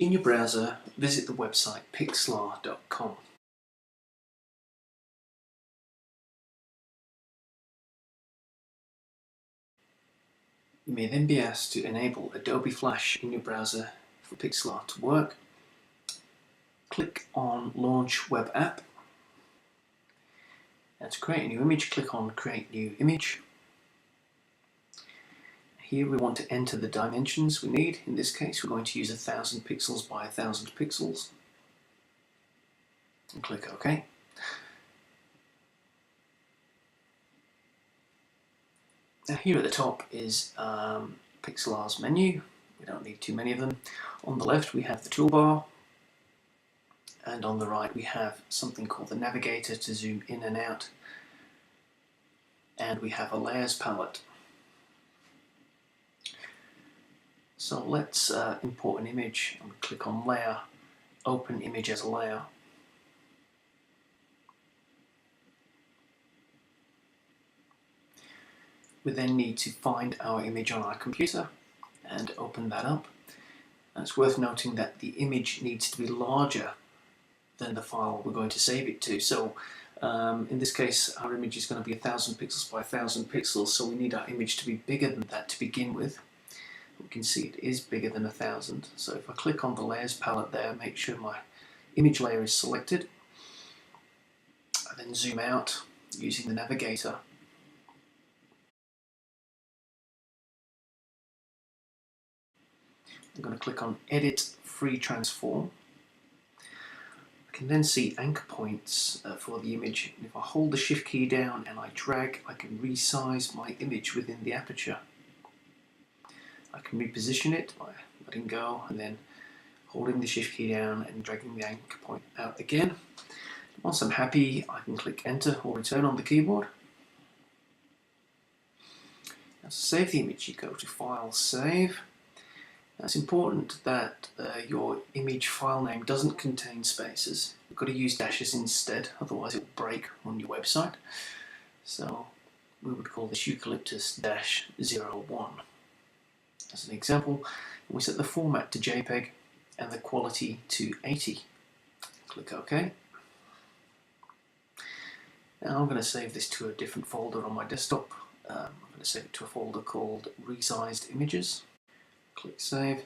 In your browser, visit the website Pixlr.com. You may then be asked to enable Adobe Flash in your browser for Pixlr to work. Click on Launch Web App. And to create a new image, click on Create New Image. Here we want to enter the dimensions we need. In this case, we're going to use 1000 pixels by 1000 pixels. And click OK. Now here at the top is Pixlr's menu. We don't need too many of them. On the left we have the toolbar, and on the right we have something called the navigator to zoom in and out, and we have a layers palette. So let's import an image, and we click on Layer, Open Image as a Layer. We then need to find our image on our computer and open that up. And it's worth noting that the image needs to be larger than the file we're going to save it to. So in this case our image is going to be 1000 pixels by 1000 pixels, so we need our image to be bigger than that to begin with. We can see it is bigger than 1000. So if I click on the layers palette there, make sure my image layer is selected, I then zoom out using the navigator. I'm going to click on Edit Free Transform. I can then see anchor points for the image, and if I hold the Shift key down and I drag, I can resize my image within the aperture. I can reposition it by letting go and then holding the Shift key down and dragging the anchor point out again. Once I'm happy, I can click Enter or Return on the keyboard. Now to save the image, you go to File, Save. Now it's important that your image file name doesn't contain spaces. You've got to use dashes instead, otherwise it will break on your website. So we would call this eucalyptus-01. As an example, we set the format to JPEG and the quality to 80. Click OK. Now I'm going to save this to a different folder on my desktop. I'm going to save it to a folder called Resized Images. Click Save,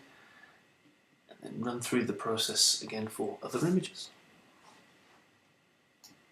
and then run through the process again for other images.